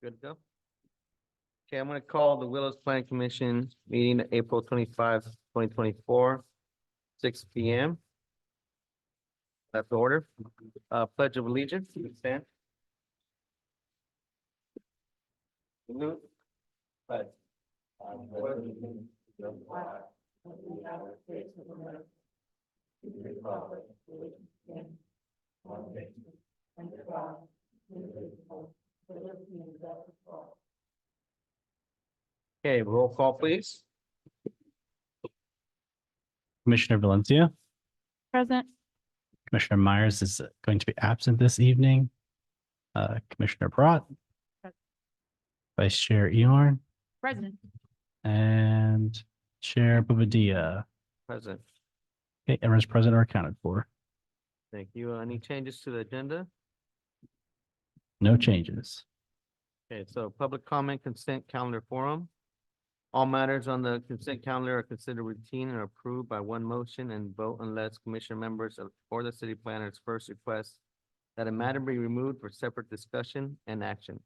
Good to go. Okay, I'm gonna call the Willows Planning Commission meeting April 25, 2024, 6 p.m. That's the order. Pledge of allegiance, please stand. Salute. Pledge. Okay, roll call, please. Commissioner Valencia, Present. Commissioner Myers is going to be absent this evening. Commissioner Brott, Present. Vice Chair Eorn, Present. and Chair Bobadilla. Present. Okay, everyone's present or accounted for. Thank you. Any changes to the agenda? No changes. Okay, so public comment consent calendar forum. All matters on the consent calendar are considered routine and approved by one motion and vote unless commission members or the city planners first request that a matter be removed for separate discussion and action.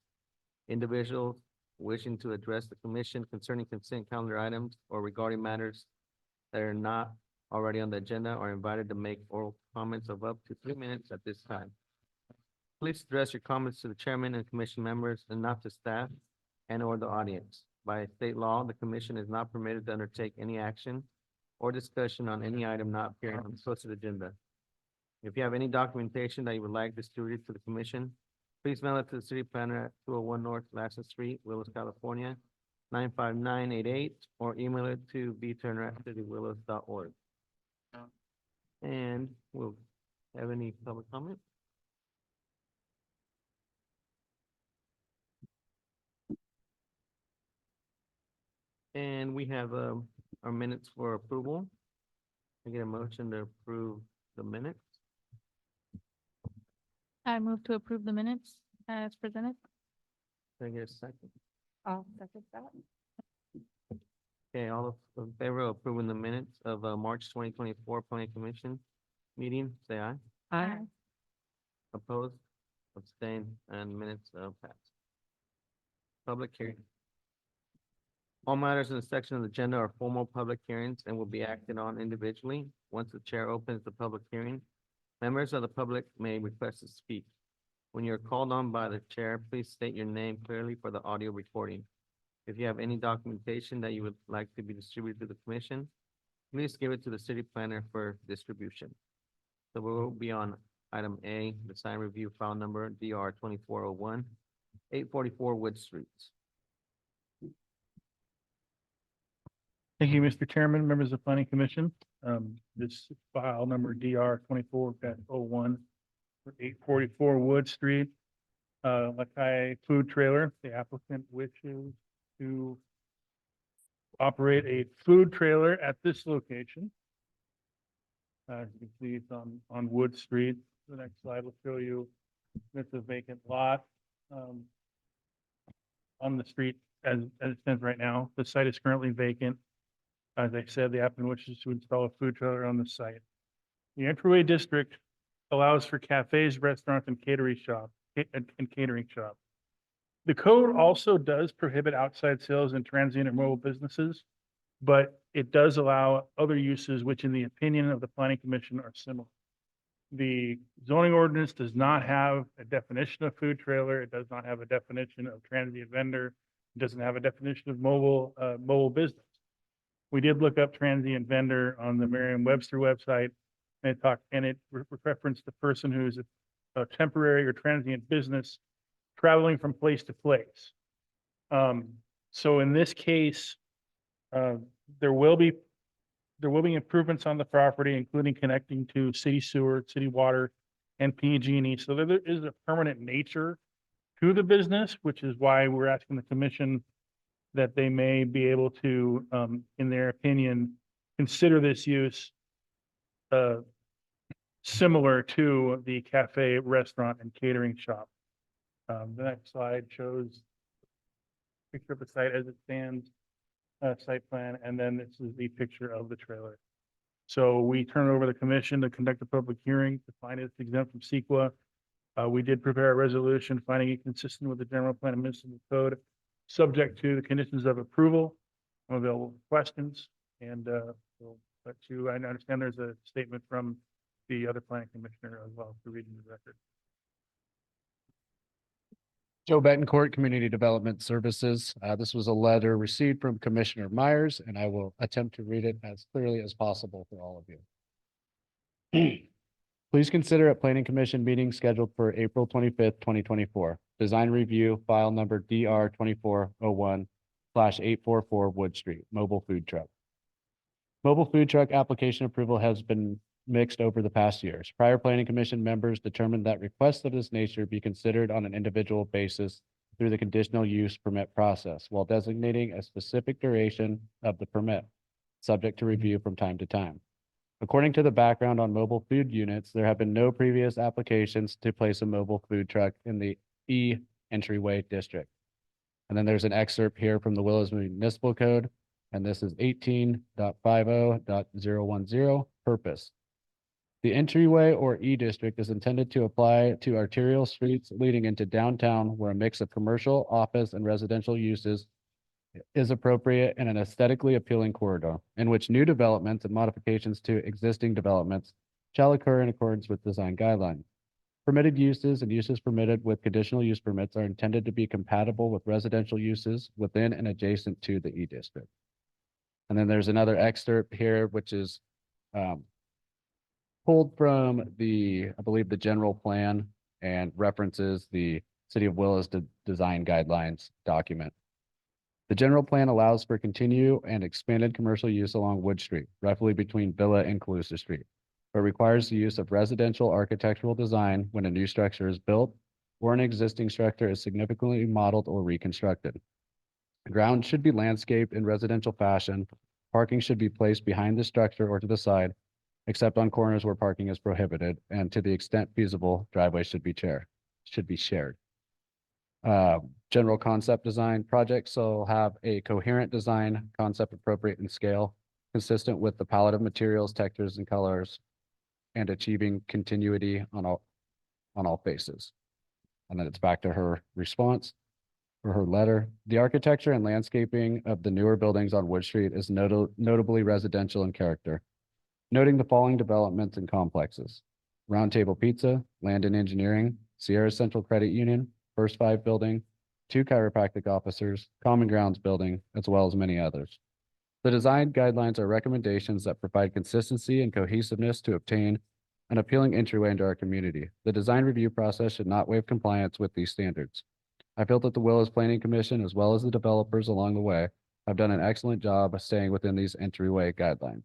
Individuals wishing to address the commission concerning consent calendar items or regarding matters that are not already on the agenda are invited to make oral comments of up to 3 minutes at this time. Please address your comments to the chairman and commission members and not to staff and or the audience. By state law, the commission is not permitted to undertake any action or discussion on any item not appearing on the posted agenda. If you have any documentation that you would like distributed to the commission, please mail it to the city planner at 201 North Lasses Street, Willows, California, 95988, or email it to bturner@citywillows.org. And we'll have any public comment? And we have our minutes for approval. I get a motion to approve the minutes. I move to approve the minutes as presented. Can I get a second? I'll second that. Okay, all in favor of approving the minutes of March 2024 Planning Commission meeting, say aye. Aye. Opposed, abstain, and minutes pass. Public hearing. All matters in the section of the agenda are formal public hearings and will be acted on individually. Once the chair opens the public hearing, members of the public may request to speak. When you're called on by the chair, please state your name clearly for the audio recording. If you have any documentation that you would like to be distributed to the commission, please give it to the city planner for distribution. So we will be on item A, the sign review file number DR 2401, 844 Wood Street. Thank you, Mr. Chairman, members of the Planning Commission. This file number DR 24-01 for 844 Wood Street. Lakai Food Trailer, the applicant wishes to operate a food trailer at this location. As you can see, it's on Wood Street. The next slide will show you it's a vacant lot on the street as it stands right now. The site is currently vacant. As I said, the applicant wishes to install a food trailer on the site. The entryway district allows for cafes, restaurants, and catering shop. The code also does prohibit outside sales and transient and mobile businesses, but it does allow other uses which in the opinion of the Planning Commission are similar. The zoning ordinance does not have a definition of food trailer. It does not have a definition of transient vendor. It doesn't have a definition of mobile business. We did look up transient vendor on the Merriam-Webster website, and it referenced the person who's a temporary or transient business traveling from place to place. So in this case, there will be improvements on the property, including connecting to city sewer, city water, and PG&E. So there is a permanent nature to the business, which is why we're asking the commission that they may be able to, in their opinion, consider this use similar to the cafe, restaurant, and catering shop. The next slide shows a picture of the site as it stands, site plan, and then this is the picture of the trailer. So we turn it over to the commission to conduct a public hearing to find it's exempt from CEQA. We did prepare a resolution finding it consistent with the general plan and municipal code, subject to the conditions of approval. I'm available for questions and we'll let you, I understand there's a statement from the other planning commissioner as well for reading the record. Joe Betancourt, Community Development Services. This was a letter received from Commissioner Myers, and I will attempt to read it as clearly as possible for all of you. Please consider a planning commission meeting scheduled for April 25th, 2024. Design review, file number DR 2401/844 Wood Street, mobile food truck. Mobile food truck application approval has been mixed over the past years. Prior planning commission members determined that requests of this nature be considered on an individual basis through the conditional use permit process, while designating a specific duration of the permit, subject to review from time to time. According to the background on mobile food units, there have been no previous applications to place a mobile food truck in the E entryway district. And then there's an excerpt here from the Willows Municipal Code, and this is 18.50.010, purpose. The entryway or E district is intended to apply to arterial streets leading into downtown where a mix of commercial, office, and residential uses is appropriate in an aesthetically appealing corridor in which new developments and modifications to existing developments shall occur in accordance with design guidelines. Permitted uses and uses permitted with conditional use permits are intended to be compatible with residential uses within and adjacent to the E district. And then there's another excerpt here, which is pulled from I believe the general plan and references the City of Willows design guidelines document. The general plan allows for continued and expanded commercial use along Wood Street, roughly between Villa and Calusa Street, but requires the use of residential architectural design when a new structure is built or an existing structure is significantly modeled or reconstructed. The ground should be landscaped in residential fashion. Parking should be placed behind the structure or to the side, except on corners where parking is prohibited, and to the extent feasible, driveways should be shared. General concept design projects will have a coherent design, concept appropriate in scale, consistent with the palette of materials, textures, and colors, and achieving continuity on all faces. And then it's back to her response or her letter. The architecture and landscaping of the newer buildings on Wood Street is notably residential in character, noting the following developments and complexes: Round Table Pizza, Land and Engineering, Sierra Central Credit Union, First Five Building, 2 chiropractic officers, Common Grounds Building, as well as many others. The design guidelines are recommendations that provide consistency and cohesiveness to obtain an appealing entryway into our community. The design review process should not waive compliance with these standards. I feel that the Willows Planning Commission, as well as the developers along the way, have done an excellent job of staying within these entryway guidelines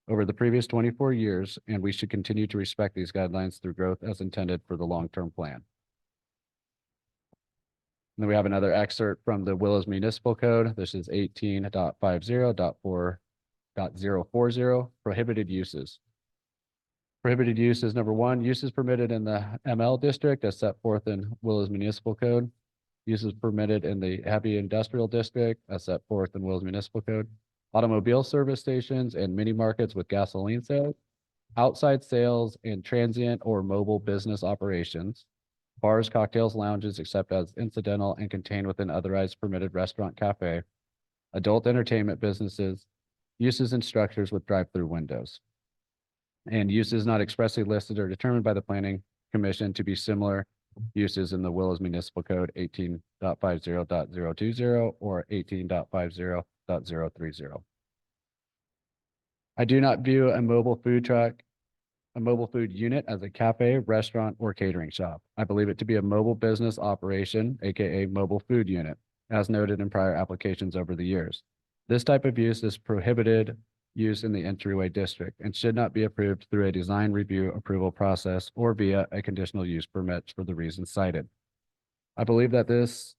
over the previous 24 years, and we should continue to respect these guidelines through growth as intended for the long-term plan. And then we have another excerpt from the Willows Municipal Code. This is 18.50.4.040, prohibited uses. Prohibited uses, number 1, uses permitted in the ML district as set forth in Willows Municipal Code. Uses permitted in the heavy industrial district as set forth in Willows Municipal Code. Automobile service stations and mini markets with gasoline sales. Outside sales and transient or mobile business operations. Bars, cocktails, lounges, except as incidental and contained within otherwise permitted restaurant, cafe. Adult entertainment businesses. Uses and structures with drive-through windows. And uses not expressly listed or determined by the Planning Commission to be similar uses in the Willows Municipal Code 18.50.020 or 18.50.030. I do not view a mobile food unit as a cafe, restaurant, or catering shop. I believe it to be a mobile business operation, aka mobile food unit, as noted in prior applications over the years. This type of use is prohibited use in the entryway district and should not be approved through a design review approval process or via a conditional use permit for the reasons cited. I believe that this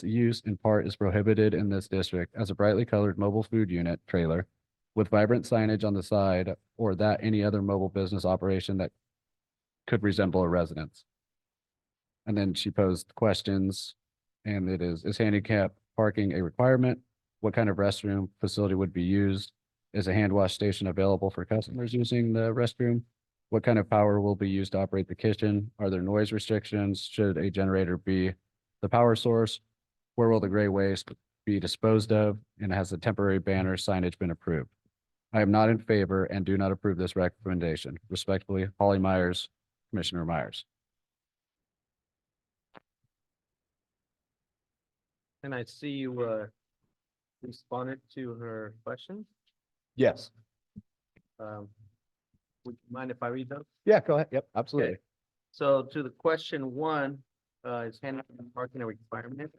use in part is prohibited in this district as a brightly colored mobile food unit trailer with vibrant signage on the side, or that any other mobile business operation that could resemble a residence. And then she posed questions, and it is handicap parking a requirement? What kind of restroom facility would be used? Is a hand wash station available for customers using the restroom? What kind of power will be used to operate the kitchen? Are there noise restrictions? Should a generator be the power source? Where will the gray waste be disposed of? And has the temporary banner signage been approved? I am not in favor and do not approve this recommendation. Respectfully, Holly Myers, Commissioner Myers. And I see you, responded to her questions. Yes. Would you mind if I read those? Yeah, go ahead. Yep, absolutely. So to the question one, is handicap parking a requirement?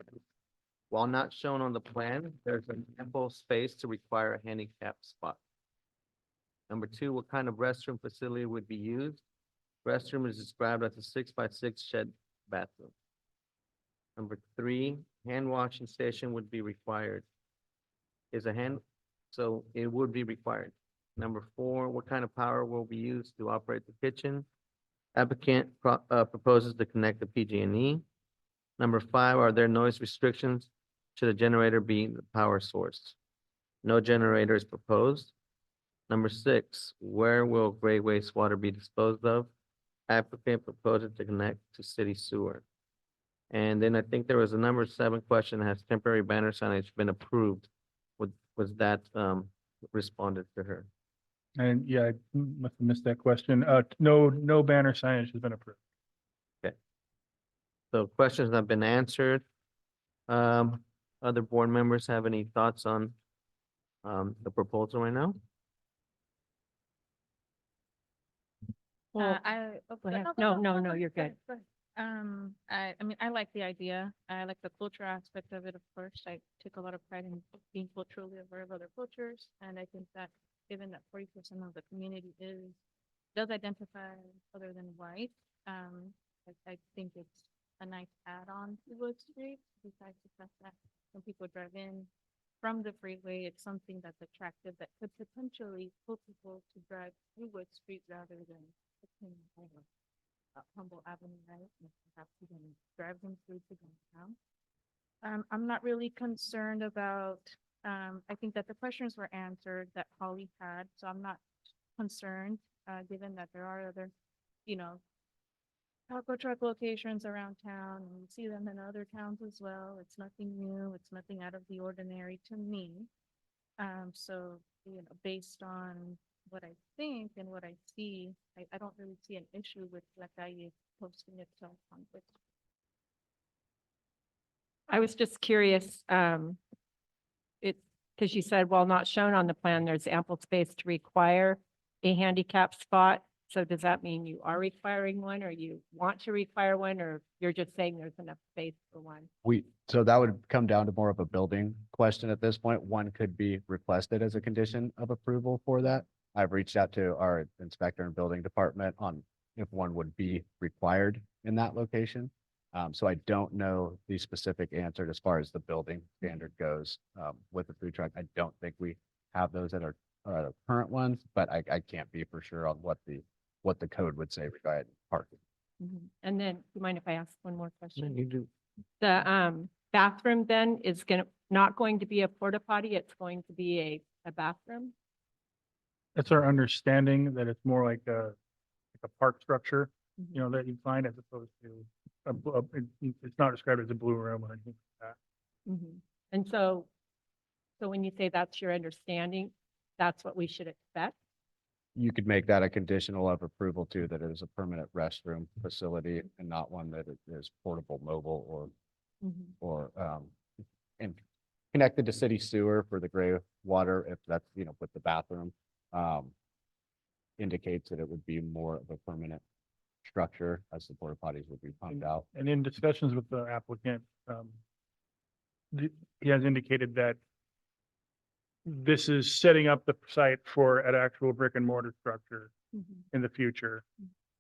While not shown on the plan, there's an ample space to require a handicap spot. Number two, what kind of restroom facility would be used? Restroom is described as a 6x6 shed bathroom. Number three, hand washing station would be required. So it would be required. Number four, what kind of power will be used to operate the kitchen? Applicant proposes to connect the PG&E. Number five, are there noise restrictions? Should a generator be the power source? No generator is proposed. Number six, where will gray wastewater be disposed of? Applicant proposes to connect to city sewer. And then I think there was a number seven question, has temporary banner signage been approved? Was that responded to her? And yeah, I must have missed that question. No banner signage has been approved. So questions have been answered. Other board members have any thoughts on the proposal right now? Uh, go ahead. No, you're good. Go ahead. I mean, I like the idea. I like the culture aspect of it, of course. I take a lot of pride in being culturally aware of other cultures. And I think that given that 40% of the community does identify other than white, I think it's a nice add-on to Wood Street. Besides the fact that when people drive in from the freeway, it's something that's attractive that could potentially pull people to drive through Wood Street rather than taking Humboldt Avenue, right? And perhaps even drive them through to downtown. I'm not really concerned about, I think that the questions were answered that Holly had, so I'm not concerned, given that there are other, taco truck locations around town, and you see them in other towns as well. It's nothing new. It's nothing out of the ordinary to me. So, based on what I think and what I see, I don't really see an issue with La Calle posting itself on this. I was just curious, because you said, while not shown on the plan, there's ample space to require a handicap spot. So does that mean you are requiring one, or you want to require one, or you're just saying there's enough space for one? So that would come down to more of a building question at this point. One could be requested as a condition of approval for that. I've reached out to our inspector and building department on if one would be required in that location. So I don't know the specific answer as far as the building standard goes with the food truck. I don't think we have those at our current ones, but I can't be for sure on what the code would say regarding parking. And then, do you mind if I ask one more question? You do. The bathroom then is not going to be a porta potty, it's going to be a bathroom? That's our understanding, that it's more like a park structure, that you find, as opposed to it's not described as a blue room or anything like that. And so when you say that's your understanding, that's what we should expect? You could make that a conditional of approval too, that it is a permanent restroom facility and not one that it is portable, mobile, or and connected to city sewer for the gray water, if that's, with the bathroom, indicates that it would be more of a permanent structure as the porta potties would be pumped out. And in discussions with the applicant, he has indicated that this is setting up the site for an actual brick and mortar structure in the future,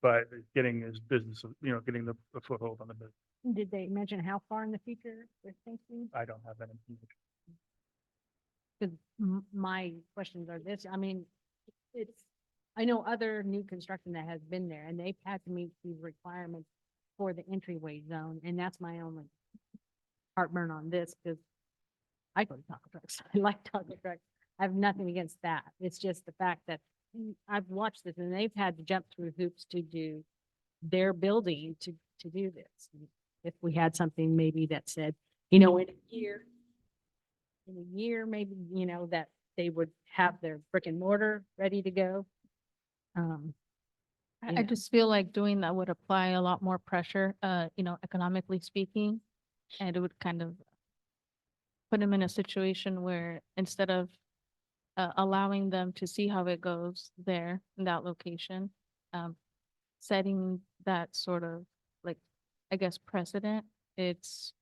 but getting his business, getting the foothold on the business. Did they mention how far in the future they're thinking? I don't have that information. 'Cause my questions are this, I mean, I know other new construction that has been there, and they've had to meet these requirements for the entryway zone, and that's my only heartburn on this, because I go to taco trucks. I like taco trucks. I have nothing against that. It's just the fact that I've watched this and they've had to jump through hoops to do their building to do this. If we had something maybe that said, in a year, maybe, that they would have their brick and mortar ready to go. I Yeah. just feel like doing that would apply a lot more pressure, economically speaking. And it would kind of put them in a situation where instead of allowing them to see how it goes there in that location, setting that sort of like, I guess, precedent, it's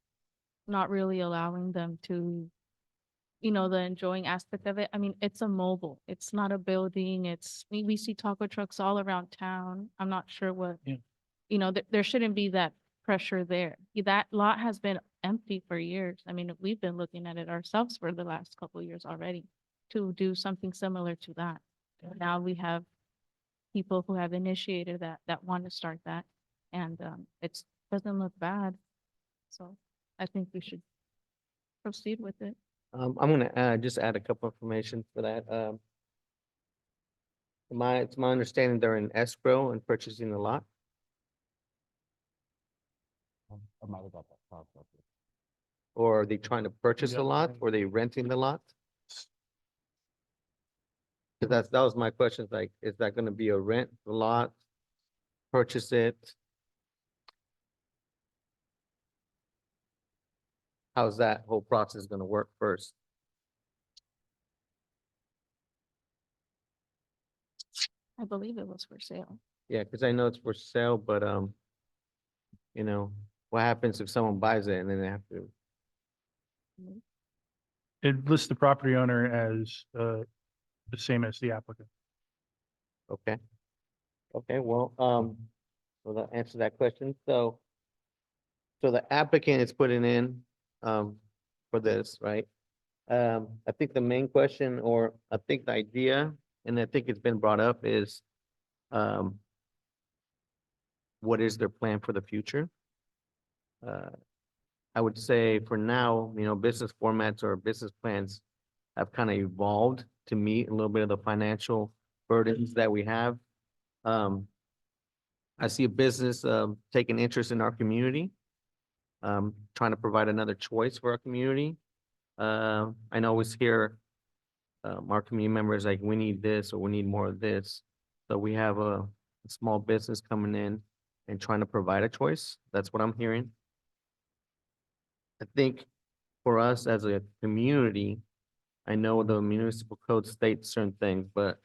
not really allowing them to, the enjoying aspect of it. I mean, it's a mobile, it's not a building. We see taco trucks all around town. I'm not sure what, Yeah. there shouldn't be that pressure there. That lot has been empty for years. I mean, we've been looking at it ourselves for the last couple of years already to do something similar to that. Now we have people who have initiated that want to start that, and it's doesn't look bad. So I think we should proceed with it. I'm gonna just add a couple information for that. It's my understanding they're in escrow and purchasing the lot. I might have got that crossed up. Or are they trying to purchase the Yeah. lot, or are they renting the lot? 'Cause that was my question, like, is that gonna be a rent the lot? Purchase it? How's that whole process gonna work first? I believe it was for sale. Yeah, cause I know it's for sale, but, what happens if someone buys it and then they have to, It lists the property owner as, the same as the applicant. okay? Okay, well, will that answer that question? So the applicant is putting in, for this, right? I think the main question, or I think the idea, and I think it's been brought up is, what is their plan for the future? I would say for now, business formats or business plans have kind of evolved to meet a little bit of the financial burdens that we have. I see a business, taking interest in our community, trying to provide another choice for our community. I know always hear, our community members like, we need this or we need more of this. So we have a small business coming in and trying to provide a choice. That's what I'm hearing. I think for us as a community, I know the municipal code states certain things, but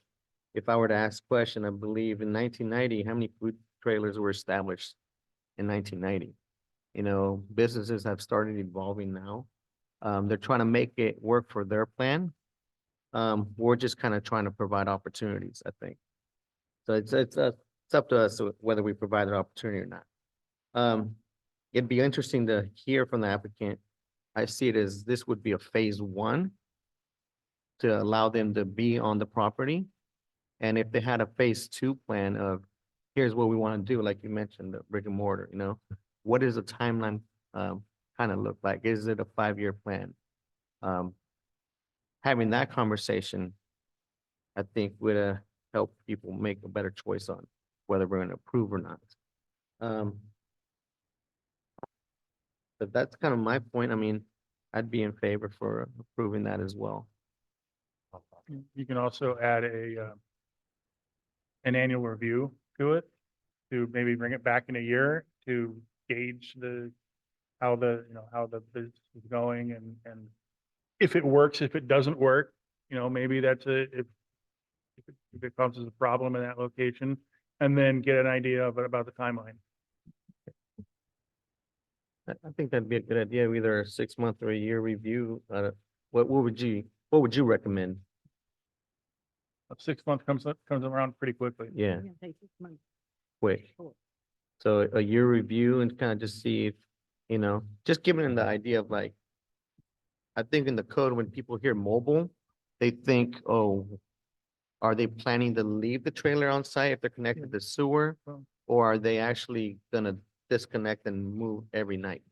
if I were to ask a question, I believe in 1990, how many food trailers were established in 1990? Businesses have started evolving now. They're trying to make it work for their plan. We're just kind of trying to provide opportunities, I think. So it's up to us whether we provide an opportunity or not. It'd be interesting to hear from the applicant. I see it as this would be a phase one to allow them to be on the property. And if they had a phase two plan of, here's what we want to do, like you mentioned, the brick and mortar, what does the timeline kind of look like? Is it a 5-year plan? Having that conversation, I think would help people make a better choice on whether we're going to approve or not. But that's kind of my point. I mean, I'd be in favor for approving that as well. You can also add an annual review to it, to maybe bring it back in a year to gauge how the business is going and if it works, if it doesn't work, maybe that's if it causes a problem in that location, and then get an idea about the timeline. I think that'd be a good idea, either a 6-month or a year review. What would you recommend? A 6 month comes around pretty quickly. Yeah, Yeah, take 6 months. quick. Sure. So a year review and kind of just see if, just giving them the idea of like, I think in the code, when people hear mobile, they think, oh, are they planning to leave the trailer on site if they're connected to sewer? Well- Or are they actually gonna disconnect and move every night?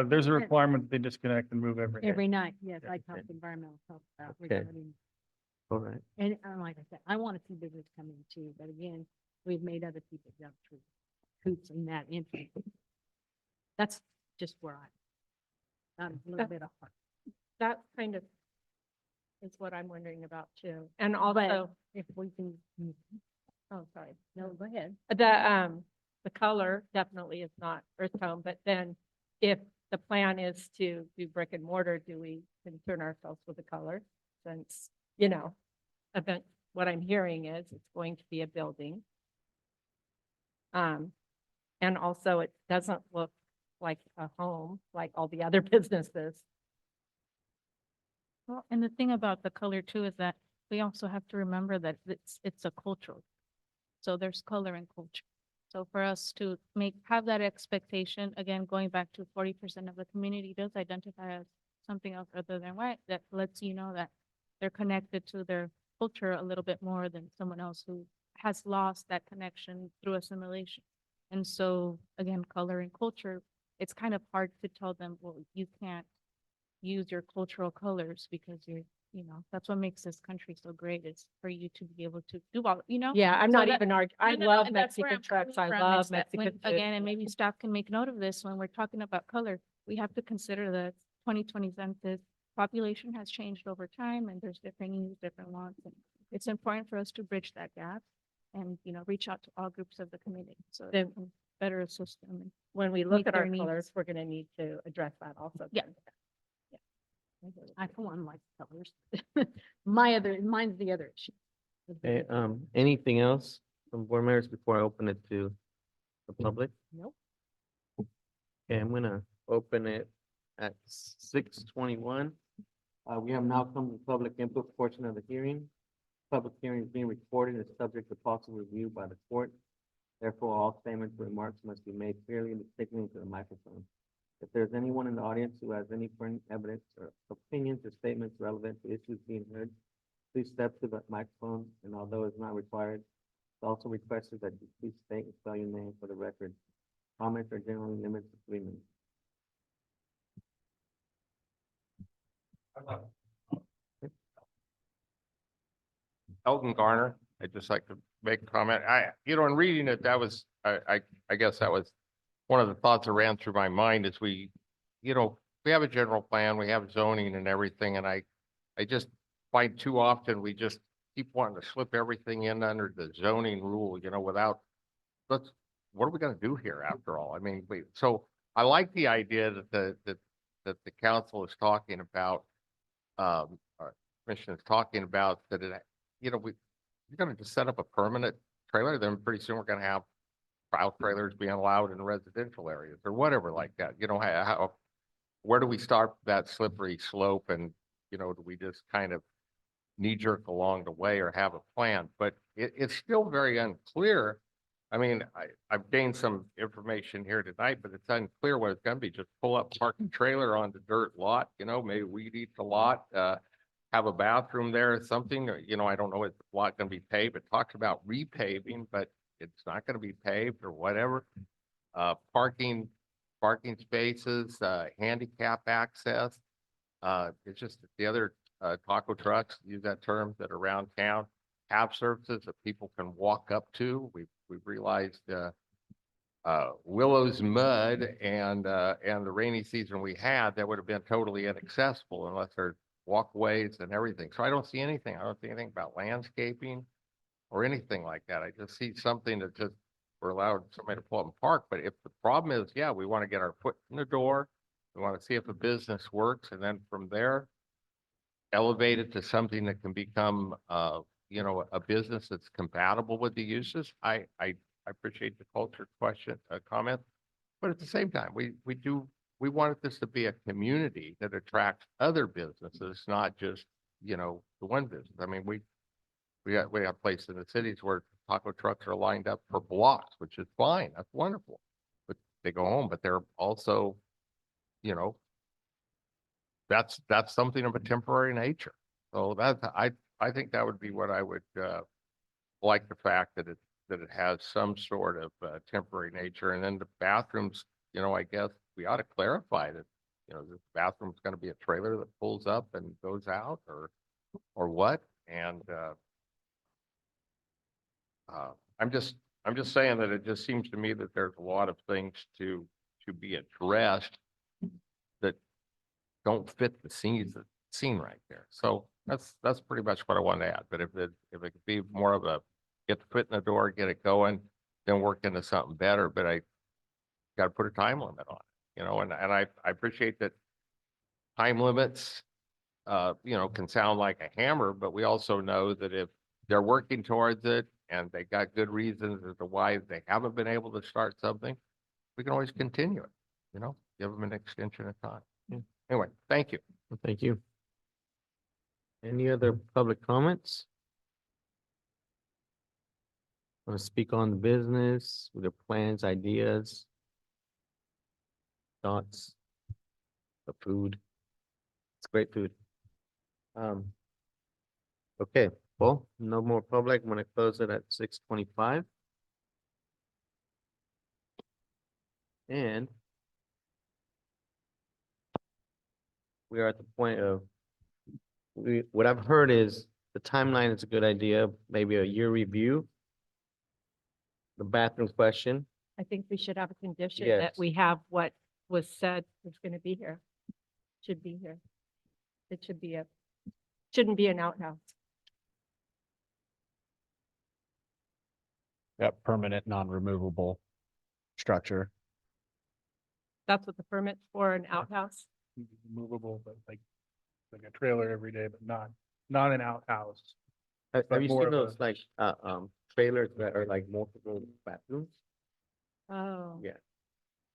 There's a requirement that they disconnect and move every. Every night, yes, Yeah, I okay. talked to environmental health about Okay. regarding All right. And like I said, I want to see business come in too, but again, we've made other people jump through hoops in that entry. That's just where I'm a little bit apart. That kind of is what I'm wondering about too. And But also, if we can, oh, sorry. no, go ahead. The color definitely is not earth tone, but then if the plan is to do brick and mortar, do we concern ourselves with the color? Since, event, what I'm hearing is it's going to be a building. And also it doesn't look like a home, like all the other businesses. Well, and the thing about the color too is that we also have to remember that it's a cultural. So there's color and culture. So for us to have that expectation, again, going back to 40% of the community does identify as something else other than white, that lets you know that they're connected to their culture a little bit more than someone else who has lost that connection through assimilation. And so again, color and culture, it's kind of hard to tell them, well, you can't use your cultural colors because that's what makes this country so great, is for you to be able to do all, Yeah, I'm So not that- even arguing. I No, no, love and that's where Mexican I'm trucks. coming I from, love is that when- Mexican food. Again, and maybe staff can make note of this, when we're talking about color, we have to consider the 2020 census. Population has changed over time and there's different needs, different wants. And it's important for us to bridge that gap and, reach out to all groups of the community so that Then- we can better assist them. When we look meet at our their needs. colors, we're gonna need to address that also. Yeah. I for one like colors. Mine's the other issue. Okay, anything else from board members before I open it to the public? Nope. Okay, I'm gonna open it at 6:21. We have now come to the public input portion of the hearing. Public hearing is being recorded and is subject to possible review by the court. Therefore, all statements or remarks must be made clearly and distinctly into the microphone. If there's anyone in the audience who has any current evidence or opinions or statements relevant to issues being heard, please step to the microphone, and although it's not required, it's also requested that you please state and spell your name for the record. Comments are generally limited to 3 minutes. Elton Garner, I'd just like to make a comment. In reading it, that was, I guess that was one of the thoughts that ran through my mind as we have a general plan, we have zoning and everything, and I just find too often we just keep wanting to slip everything in under the zoning rule, without, what are we gonna do here after all? I mean, so I like the idea that the council is talking about, our commission is talking about that we're gonna just set up a permanent trailer, then pretty soon we're gonna have trial trailers being allowed in residential areas or whatever like that. Where do we start that slippery slope, and do we just kind of knee jerk along the way or have a plan? But it's still very unclear. I mean, I've gained some information here tonight, but it's unclear what it's gonna be. Just pull up, park the trailer on the dirt lot, maybe weed eat the lot, have a bathroom there or something, or, I don't know if the lot gonna be paved. It talks about repaving, but it's not gonna be paved or whatever. Parking spaces, handicap access. It's just that the other taco trucks, use that term, that are around town, have surfaces that people can walk up to. We've realized Willow's mud and the rainy season we had, that would have been totally inaccessible unless there's walkways and everything. So I don't see anything. I don't see anything about landscaping or anything like that. I just see something that just we're allowed somebody to pull up and park. But if the problem is, yeah, we want to get our foot in the door, we want to see if a business works, and then from there, elevate it to something that can become, a business that's compatible with the uses. I appreciate the culture comment, but at the same time, we wanted this to be a community that attracts other businesses, not just, the one business. I mean, we have places in the cities where taco trucks are lined up for blocks, which is fine. That's wonderful. But they go home, but they're also, that's something of a temporary nature. So I think that would be what I would, like the fact that it has some sort of temporary nature. And then the bathrooms, I guess we ought to clarify that, the bathroom's going to be a trailer that pulls up and goes out, or what. And, I'm just saying that it just seems to me that there's a lot of things to be addressed that don't fit the scene right there. So that's pretty much what I want to add. But if it could be more of a get the foot in the door, get it going, then work into something better. But I got to put a time limit on it, and I appreciate that time limits, can sound like a hammer, but we also know that if they're working towards it and they got good reasons as to why they haven't been able to start something, we can always continue it, give them an extension of time. Yeah. Anyway, thank you. Well, thank you. Any other public comments? Want to speak on the business, with their plans, ideas, thoughts, the food? It's great food. Okay, well, no more public. I'm gonna close it at 6:25. And we are at the point of, what I've heard is the timeline is a good idea, maybe a year review. The bathroom question, I think we should have a condition Yes. that we have what was said is going to be here. Should be here. It shouldn't be an outhouse. Yep, permanent, non-removable structure. That's what the permit's for, an outhouse. Movable, but like a trailer every day, but not an outhouse. have But you more seen of a- those like, trailers that are like multiple bathrooms? Oh. Yeah.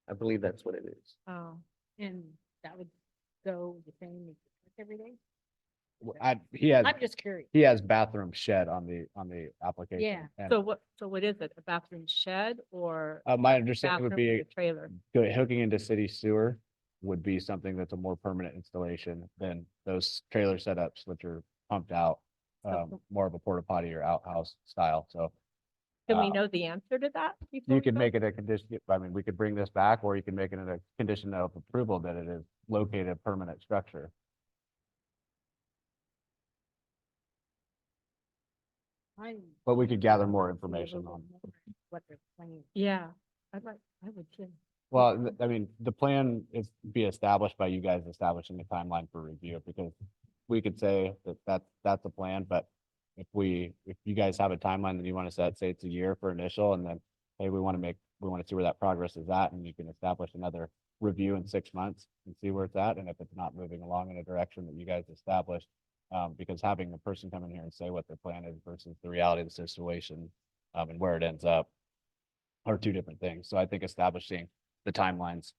I believe that's what it is. Oh, And that would go the same as every day? He has, I'm just curious. he has bathroom shed on the application. Yeah. And, so what is it? A bathroom shed or my understanding would bathroom be with a trailer? hooking into city sewer would be something that's a more permanent installation than those trailer setups, which are pumped out, So- more of a porta potty or outhouse style. So Can we uh, know the answer to that? before you we could vote? make it a condition, I mean, we could bring this back, or you can make it a condition of approval that it is located a permanent structure. But we could gather more information on. What they're planning. Yeah, I would too. Well, I mean, the plan is be established by you guys establishing a timeline for review, because we could say that's a plan, but if you guys have a timeline that you want to set, say it's a year for initial, and then, hey, we want to see where that progress is at, and you can establish another review in 6 months and see where it's at, and if it's not moving along in a direction that you guys established, because having a person come in here and say what their plan is versus the reality of the situation, and where it ends up are two different things. So I think establishing the timelines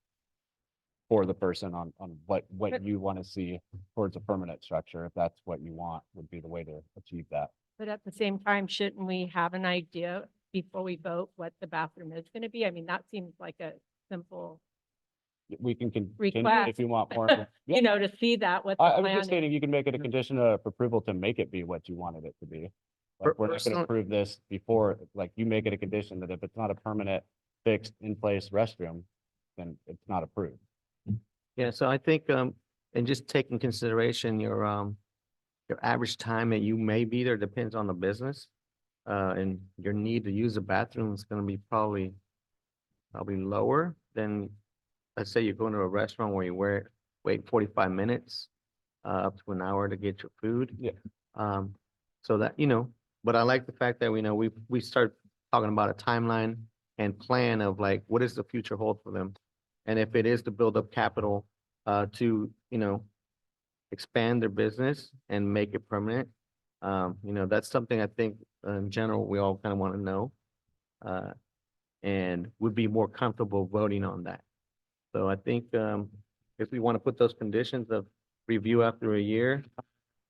for the person on what But- you want to see towards a permanent structure, if that's what you want, would be the way to achieve that. But at the same time, shouldn't we have an idea before we vote what the bathroom is going to be? I mean, that seems like a simple, We can continue Request. if you want more. Yeah. you know, to see that what the I was plan just is. stating, you can make it a condition of approval to make it be what you wanted it to be. Like, we're not Personal- gonna approve this before, like, you make it a condition that if it's not a permanent fixed in place restroom, then it's not approved. Yeah, so I think, and just take in consideration your average time that you may be there depends on the business. And your need to use the bathroom is gonna be probably lower than, let's say you're going to a restaurant where you wait 45 minutes, up to an hour to get your food. Yeah. So that, but I like the fact that we start talking about a timeline and plan of like, what does the future hold for them? And if it is to build up capital, to, expand their business and make it permanent, that's something I think in general, we all kind of want to know. And would be more comfortable voting on that. So I think, if we want to put those conditions of review after a year,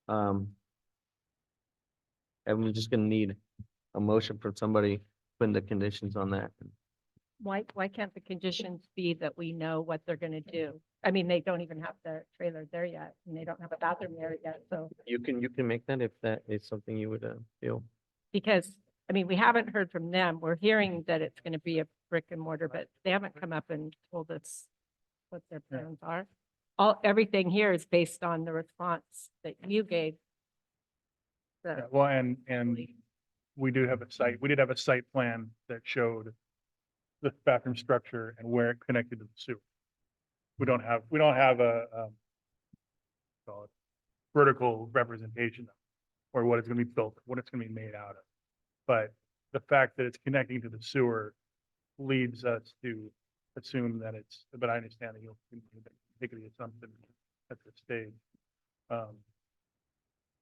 and we're just gonna need a motion from somebody putting the conditions on that. Why can't the conditions be that we know what they're going to do? I mean, they don't even have the trailer there yet, and they don't have a bathroom there yet, so. You can make that if that is something you would, feel. Because, I mean, we haven't heard from them. We're hearing that it's going to be a brick and mortar, but they haven't come up and told us what their Yeah. plans are. Everything here is based on the response that you gave. Yeah, the, well, and we did have a site plan that showed the bathroom structure and where it connected to the sewer. We don't have a, call it vertical representation or what it's gonna be built, what it's gonna be made out of. But the fact that it's connecting to the sewer leads us to assume that it's, but I understand that you'll take the assumption at this stage.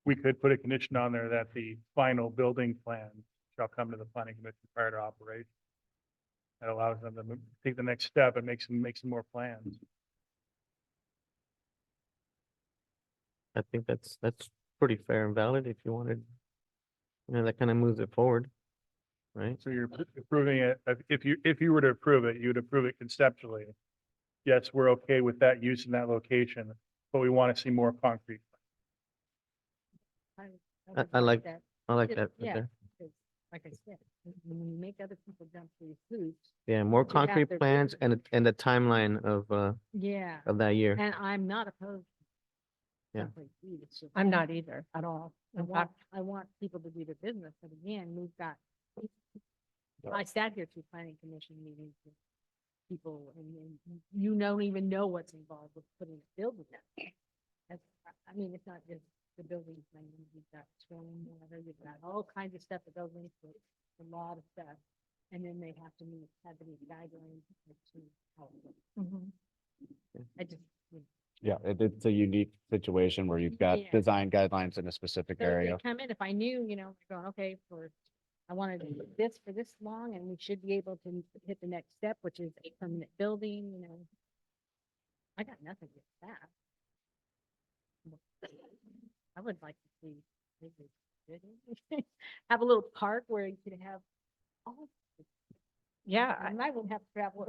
We could put a condition on there that the final building plan shall come to the planning commission prior to operation. That allows them to take the next step and make some more plans. I think that's pretty fair and valid if you wanted. You know, that kind of moves it forward, right? So you're approving it, if you were to approve it, you would approve it conceptually. Yes, we're okay with that use in that location, but we want to see more concrete. would I like- that. I like Just- that. right yeah. there. Because, like I said, when you make other people jump through hoops, Yeah, more have concrete their plans business. and the timeline yeah, of that year. and I'm not opposed. to Yeah. complete deed, it's just- I'm not either at all. I In want, fact, I want people to do their business, but again, we've got. I sat here through planning commission meetings with people and you don't even know what's involved with putting a building up. That's, I mean, it's not just the building plan, you've got stormwater, you've got all kinds of stuff that goes into it, a lot of stuff. And then they have to meet, have the guidelines to how it works. mhm. I just. Yeah, it's a unique situation where you've got Yeah. design guidelines in a specific So if they area. come in, if I knew, going, okay, I wanted to do this for this long and we should be able to hit the next step, which is a permanent building. I got nothing against that. I would like to see, maybe have a little park where you could have, oh, Yeah, and I wouldn't have to travel.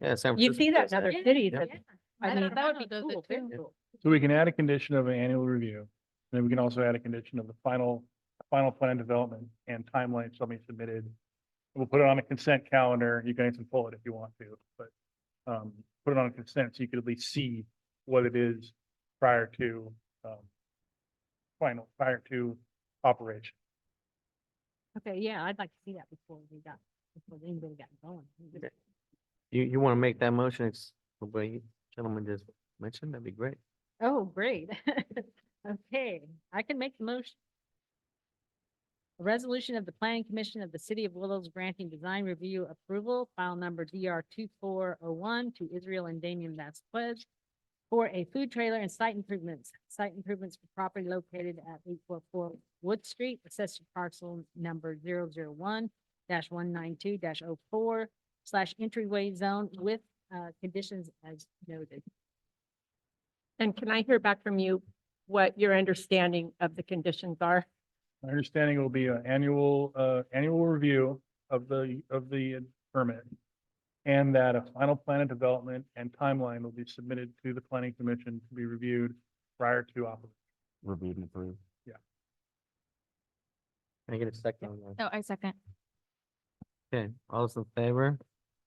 Yeah, San you see that in Francisco other does Yeah, cities. Yeah. It's- I mean, that would be does it cool, very too. cool. So we can add a condition of an annual review. And then we can also add a condition of the final plan development and timeline shall be submitted. We'll put it on a consent calendar. You guys can pull it if you want to, but put it on a consent so you could at least see what it is prior to prior to operation. Okay, yeah, I'd like to see that before anybody got going. Okay. You want to make that motion? It's the way you gentlemen just mentioned, that'd be great. Oh, great. Okay, I can make the motion. A resolution of the Planning Commission of the City of Willows granting design review approval, file number DR 2401 to Israel and Damian Vasquez for a food trailer and site improvements for property located at 844 Wood Street, assessed parcel number 001-192-04 / entryway zone with conditions as noted. And can I hear back from you what your understanding of the conditions are? My understanding will be an annual review of the permit. And that a final plan of development and timeline will be submitted to the planning commission to be reviewed prior to operation. Reviewed and approved. Can I get a second on that? No, I second. Okay, all those in favor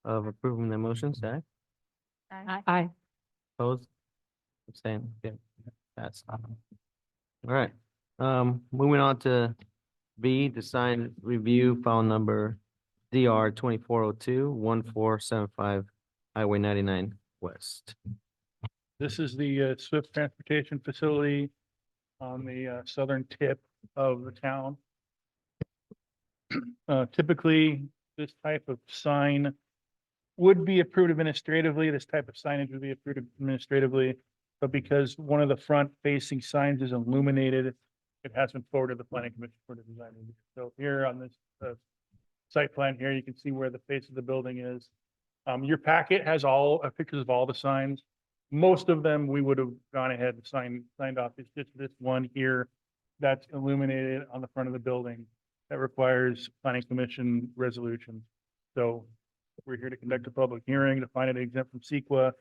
of approving the motion, say aye. I, Opposed? Abstain, okay, that's. All right, moving on to B, design review file number DR 2402-1475 Highway 99 West. This is the Swift Transportation Facility on the southern tip of the town. Typically, this type of sign would be approved administratively. This type of signage would be approved administratively. But because one of the front facing signs is illuminated, it has been forwarded to the planning commission for the design review. So here on this site plan here, you can see where the face of the building is. Your packet has all pictures of all the signs. Most of them, we would have gone ahead and signed off. It's just this one here that's illuminated on the front of the building that requires planning commission resolution. So we're here to conduct a public hearing, to find it exempt from CEQA,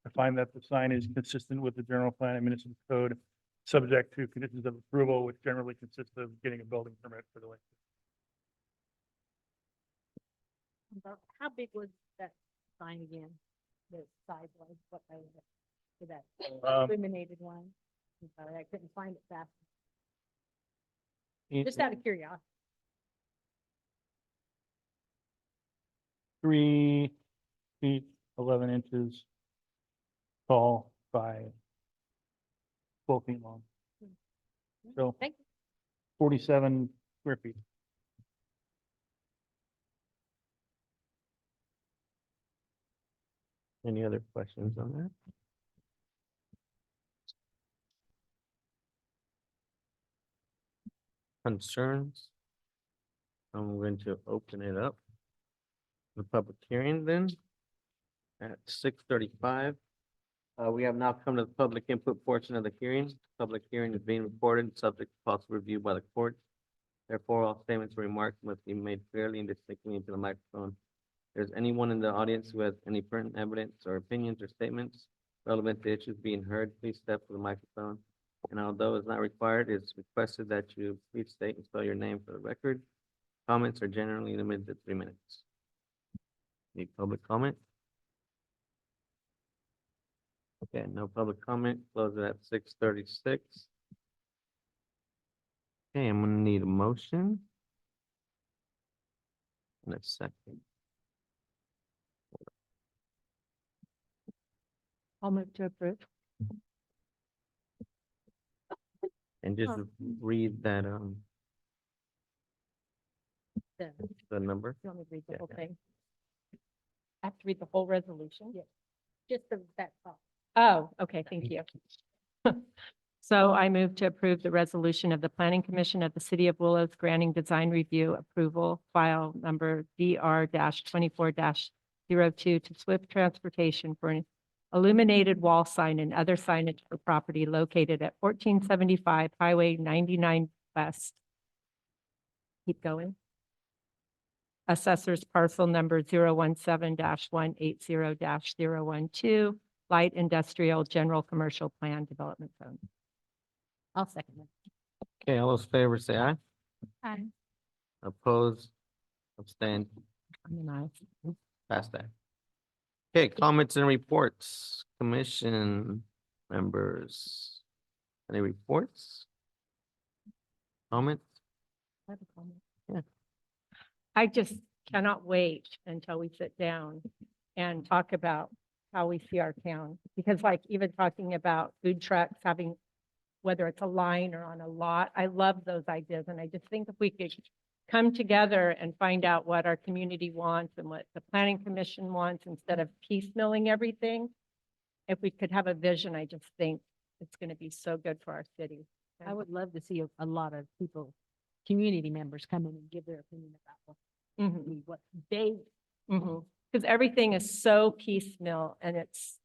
to find that the sign is consistent with the general plan and municipal code, subject to conditions of approval, which generally consists of getting a building permit for the lake. About how big was that sign again? The size was, what I was, for that illuminated one? I'm sorry, I couldn't find it fast. Just out of curiosity. 3 feet, 11 inches tall by 12 feet long. So Thank you. 47 square feet. Any other questions on that? Concerns? I'm going to open it up. The public hearing then at 6:35. We have now come to the public input portion of the hearing. Public hearing is being recorded, subject to possible review by the court. Therefore, all statements or remarks must be made clearly and distinctly into the microphone. If there's anyone in the audience who has any pertinent evidence or opinions or statements relevant to issues being heard, please step to the microphone. And although it's not required, it's requested that you please state and spell your name for the record. Comments are generally limited to 3 minutes. Any public comment? Okay, no public comment. Close it at 6:36. Okay, I'm gonna need a motion. In a second. I'll move to approve. And just read that, The- the number. You want me to read the Yeah, whole yeah. thing? I have to read the whole resolution? Yeah. Just that thought. Oh, okay, thank you. So I move to approve the resolution of the Planning Commission of the City of Willows granting design review approval file number DR-24-02 to Swift Transportation for an illuminated wall sign and other signage for property located at 1475 Highway 99 West. Keep going. Assessors parcel number 017-180-012, light industrial general commercial plan development zone. I'll second it. Okay, all those in favor say aye. Aye. Oppose, abstain, I'm an aye. pass that. Okay, comments and reports, commission members. Any reports? Comments? I have a comment. Yeah. I just cannot wait until we sit down and talk about how we see our town. Because like even talking about food trucks having, whether it's a line or on a lot, I love those ideas. And I just think if we could come together and find out what our community wants and what the planning commission wants instead of piecemealing everything. If we could have a vision, I just think it's going to be so good for our city. I would love to see a lot of people, community members come in and give their opinion about what they, Because everything is so piecemeal and it's,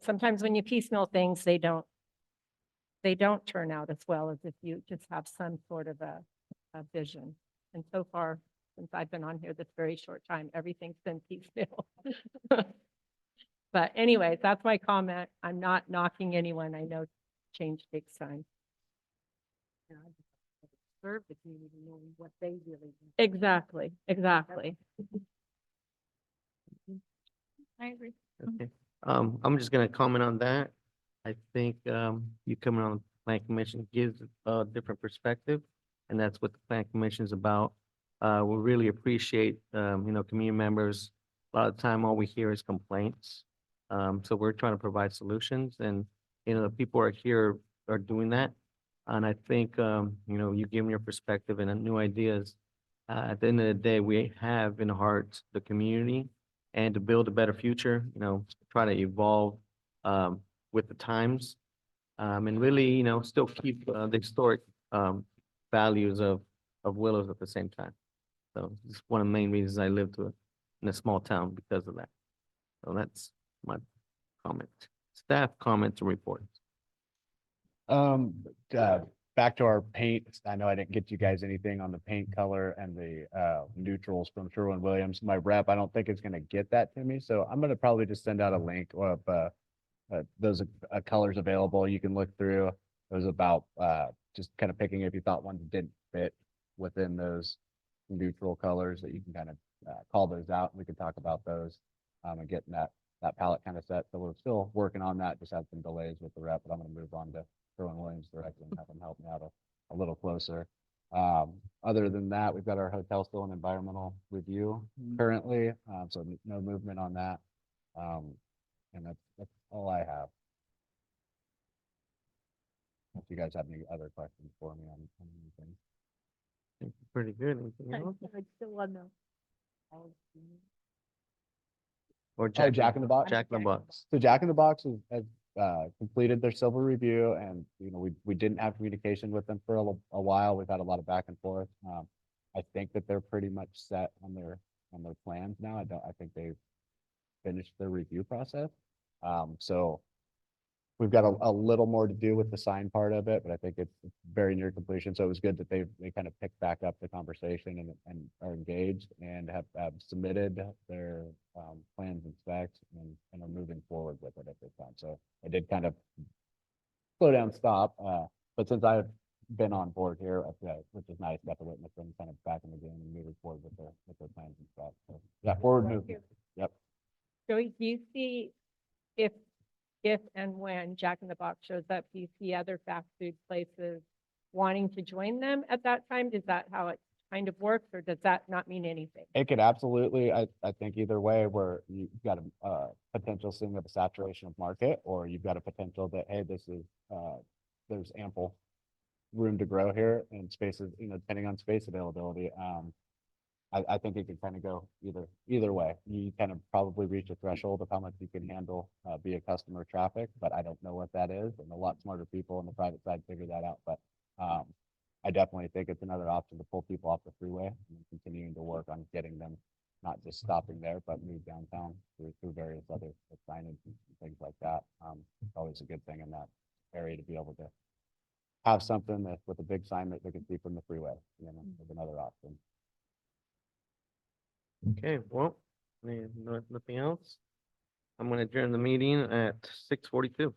sometimes when you piecemeal things, they don't turn out as well as if you just have some sort of a vision. And so far, since I've been on here this very short time, everything's been piecemeal. But anyways, that's my comment. I'm not knocking anyone. I know change takes time. serve the community, knowing what they really want. Exactly, exactly. I agree. Okay, I'm just gonna comment on that. I think, you coming on the plan commission gives a different perspective, and that's what the plan commission is about. We really appreciate, community members. A lot of the time, all we hear is complaints. So we're trying to provide solutions and, the people are here are doing that. And I think, you give them your perspective and new ideas. At the end of the day, we have in heart the community and to build a better future, try to evolve, with the times. And really, still keep, the historic, values of Willows at the same time. So it's one of the main reasons I live in a small town because of that. So that's my comment. Staff comments and reports. Back to our paint. I know I didn't get you guys anything on the paint color and the neutrals from Sherwin-Williams. My rep, I don't think is gonna get that to me, so I'm gonna probably just send out a link of those colors available. You can look through. It was about just kind of picking if you thought one didn't fit within those neutral colors that you can kind of call those out. We could talk about those and getting that palette kind of set. So we're still working on that. Just had some delays with the rep, but I'm gonna move on to Sherwin-Williams directly and have them help me out a little closer. Other than that, we've got our hotel still in environmental review currently, so no movement on that. And that's all I have. If you guys have any other questions for me on anything. Pretty good. Anything else? I still want to know. Or Oh, Jack in the Box? Jack in the Box. So Jack in the Box has completed their silver review, and we didn't have communication with them for a while. We've had a lot of back and forth. I think that they're pretty much set on their plans now. I think they've finished their review process. So we've got a little more to do with the sign part of it, but I think it's very near completion. So it was good that they kind of picked back up the conversation and are engaged and have submitted their plans and specs and are moving forward with it at this time. So I did kind of slow down, stop. But since I've been on board here, which is nice, got to witness them kind of back in the game and moving forward with their plans and stuff. So yeah, forward movement. Yep. So do you see if and when Jack in the Box shows up, do you see other fast food places wanting to join them at that time? Is that how it kind of works, or does that not mean anything? It could absolutely, I think either way, where you've got a potential seeing of a saturation of market, or you've got a potential that, hey, this is, there's ample room to grow here and spaces, depending on space availability. I think it can kind of go either way. You kind of probably reach a threshold of how much you can handle via customer traffic, but I don't know what that is. And a lot smarter people on the private side figure that out. But I definitely think it's another option to pull people off the freeway and continuing to work on getting them not just stopping there, but move downtown through various other signage and things like that. It's always a good thing in that area to be able to have something that with a big sign that they can see from the freeway, as another option. Okay, well, nothing else. I'm gonna adjourn the meeting at 6:42.